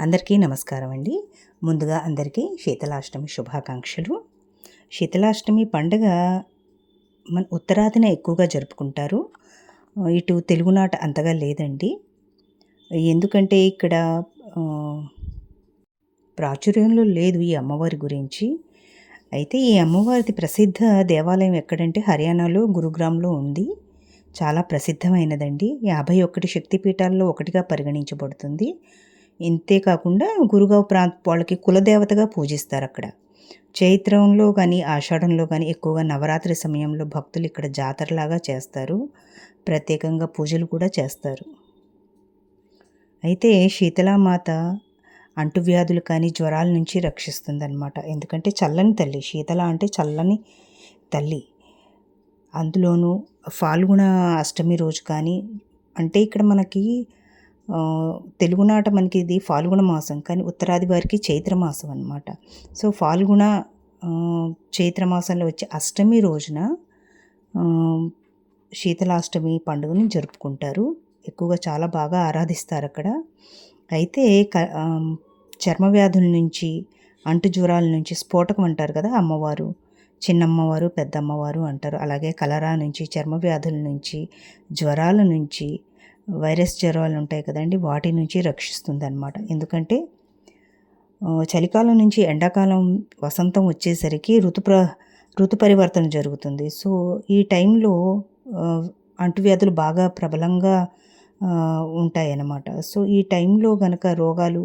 అందరికీ నమస్కారం అండి. ముందుగా అందరికీ శీతలాష్టమి శుభాకాంక్షలు. శీతలాష్టమి పండుగ మన ఉత్తరాదిన ఎక్కువగా జరుపుకుంటారు. ఇటు తెలుగునాట అంతగా లేదండి. ఎందుకంటే ఇక్కడ ఆహ్, ప్రాచుర్యంలో లేదు ఈ అమ్మవారి గురించి. అయితే ఈ అమ్మవారిది ప్రసిద్ధ దేవాలయం ఎక్కడంటే హర్యానాలో గురుగ్రామ్‌లో ఉంది. చాలా ప్రసిద్ధమైనదండి. 51 శక్తిపీఠాల్లో ఒకటిగా పరిగణించబడుతుంది. ఇంతే కాకుండా గురుగావ్ ప్రాంత వాళ్ళకి కులదేవతగా పూజిస్తారక్కడ. చైత్రంలో గానీ, ఆషాఢంలో గానీ ఎక్కువగా నవరాత్రి సమయంలో భక్తులు ఇక్కడ జాతరలాగా చేస్తారు. ప్రత్యేకంగా పూజలు కూడా చేస్తారు. అయితే శీతలామాత అంటువ్యాధులు కానీ, జ్వరాల నుంచి రక్షిస్తుందనమాట. ఎందుకంటే చల్లని తల్లి. శీతల అంటే చల్లని తల్లి. అందులోనూ ఫాల్గుణ అష్టమి రోజు కానీ అంటే ఇక్కడ మనకి తెలుగునాట మనకి ఇది ఫాల్గుణ మాసం, కానీ ఉత్తరాది వారికి చైత్ర మాసం అనమాట. సో ఫాల్గుణ చైత్ర మాసంలో వచ్చే అష్టమి రోజున శీతలాష్టమి పండుగని జరుపుకుంటారు. ఎక్కువగా చాలా బాగా ఆరాధిస్తారు అక్కడ. అయితే చర్మ వ్యాధుల నుంచి, అంటు జ్వరాల నుంచి, స్ఫోటకం అంటారు కదా అమ్మవారు, చిన్నమ్మవారు, పెద్దమ్మవారు అంటారు. అలాగే కలరా నుంచి, చర్మ వ్యాధుల నుంచి, జ్వరాల నుంచి, వైరస్ జ్వరాలు ఉంటాయి కదండి, వాటి నుంచి రక్షిస్తుందన్నమాట. ఎందుకంటే చలికాలం నుంచి ఎండాకాలం, వసంతం వచ్చేసరికి ఋతు పరివర్తన జరుగుతుంది. సో ఈ టైంలో అంటువ్యాధులు బాగా ప్రబలంగా ఉంటాయన్నమాట. సో ఈ టైంలో గనక రోగాలు,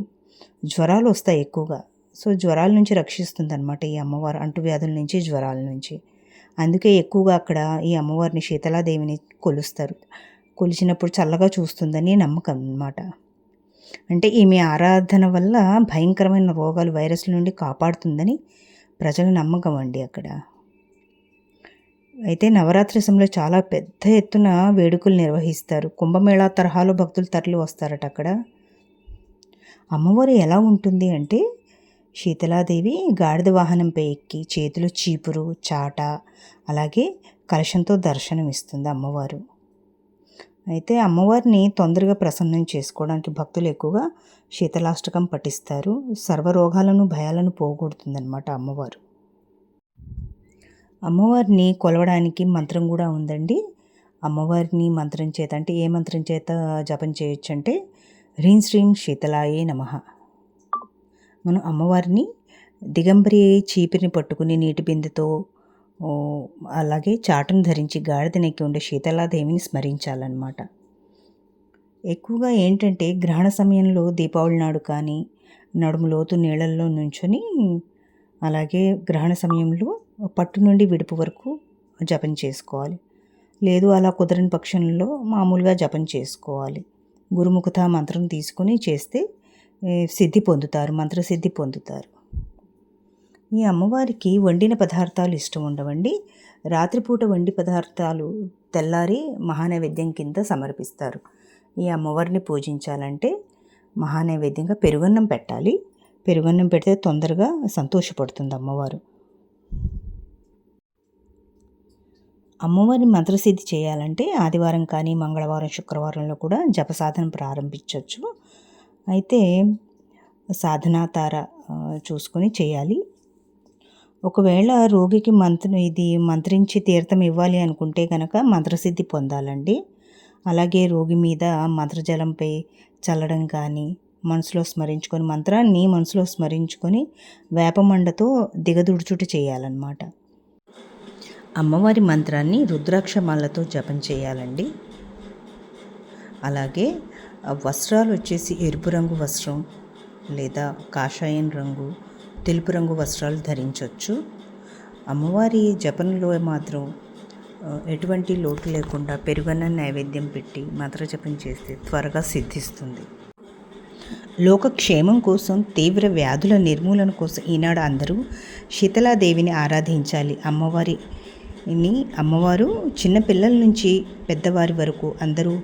జ్వరాలు వస్తాయి ఎక్కువగా. సో జ్వరాల నుంచి రక్షిస్తుందన్నమాట ఈ అమ్మవారు, అంటువ్యాధుల నుంచి, జ్వరాల నుంచి. అందుకే ఎక్కువగా అక్కడ ఈ అమ్మవారిని, శీతలాదేవిని కొలుస్తారు. కొలిచినప్పుడు చల్లగా చూస్తుందని నమ్మకం అన్నమాట. అంటే ఈమె ఆరాధన వల్ల భయంకరమైన రోగాలు, వైరస్ల నుండి కాపాడుతుందని ప్రజల నమ్మకం అండి అక్కడ. అయితే నవరాత్రి సమయంలో చాలా పెద్ద ఎత్తున వేడుకలు నిర్వహిస్తారు. కుంభమేళా తరహాలో భక్తులు తరలి వస్తారట అక్కడ. అమ్మవారు ఎలా ఉంటుంది అంటే, శీతలాదేవి గాడిద వాహనంపై ఎక్కి, చేతిలో చీపురు, చాట, అలాగే కలశంతో దర్శనమిస్తుంది అమ్మవారు. అయితే అమ్మవారిని తొందరగా ప్రసన్నం చేసుకోవడానికి భక్తులు ఎక్కువగా శీతలాష్టకం పఠిస్తారు. సర్వరోగాలను, భయాలను పోగొడుతుందన్నమాట అమ్మవారు. అమ్మవారిని కొలవడానికి మంత్రం కూడా ఉందండి. అమ్మవారిని మంత్రం చేత, అంటే ఏ మంత్రం చేత జపం చేయొచ్చు అంటే, హ్రీం శ్రీం శీతలాయే నమః. మనం అమ్మవారిని దిగంబరి చీపిరిని పట్టుకుని నీటి బిందెతో, అలాగే చాటును ధరించి గాడిదనెక్కి ఉండే శీతలాదేవిని స్మరించాలన్నమాట. ఎక్కువగా ఏంటంటే గ్రహణ సమయంలో దీపావళి నాడు కానీ నడుము లోతు నీళ్ళల్లో నుంచొని, అలాగే గ్రహణ సమయంలో పట్టు నుండి విడుపు వరకు జపం చేసుకోవాలి. లేదు అలా కుదరని పక్షంలో మామూలుగా జపం చేసుకోవాలి. గురుముఖత మంత్రం తీసుకొని చేస్తే సిద్ధి పొందుతారు, మంత్రసిద్ధి పొందుతారు. ఈ అమ్మవారికి వండిన పదార్థాలు ఇష్టం ఉండవండి. రాత్రిపూట వండి పదార్థాలు తెల్లారి మహానైవేద్యం కింద సమర్పిస్తారు. ఈ అమ్మవారిని పూజించాలంటే మహానైవేద్యంగా పెరుగన్నం పెట్టాలి. పెరుగన్నం పెడితే తొందరగా సంతోషపడుతుంది అమ్మవారు. అమ్మవారిని మంత్రసిద్ధి చేయాలంటే ఆదివారం కానీ, మంగళవారం, శుక్రవారంలో కూడా జపసాధన ప్రారంభించవచ్చు. అయితే సాధనా తార చూసుకొని చేయాలి. ఒకవేళ రోగికి మంత్రించి తీర్థం ఇవ్వాలి అనుకుంటే కనుక మంత్రసిద్ధి పొందాలండి. అలాగే రోగి మీద మంత్రజలంపై చల్లడం కానీ, మనసులో స్మరించుకొని, మంత్రాన్ని మనసులో స్మరించుకొని వేపమండతో దిగదుడుచుట చేయాలన్నమాట. అమ్మవారి మంత్రాన్ని రుద్రాక్షమాలతో జపం చేయాలండి. అలాగే వస్త్రాలు వచ్చేసి ఎరుపు రంగు వస్త్రం, లేదా కాషాయం రంగు, తెలుపు రంగు వస్త్రాలు ధరించవచ్చు. అమ్మవారి జపంలో మాత్రం ఎటువంటి లోటు లేకుండా పెరుగన్న నైవేద్యం పెట్టి మంత్రజపం చేస్తే త్వరగా సిద్ధిస్తుంది. లోకక్షేమం కోసం, తీవ్ర వ్యాధుల నిర్మూలన కోసం ఈనాడు అందరూ శీతలాదేవిని ఆరాధించాలి. అమ్మవారు చిన్నపిల్లల నుంచి పెద్దవారి వరకు అందరూ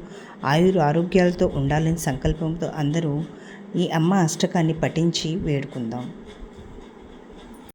ఆరోగ్యాలతో ఉండాలని సంకల్పంతో అందరూ ఈ అమ్మ అష్టకాన్ని పఠించి వేడుకుందాం.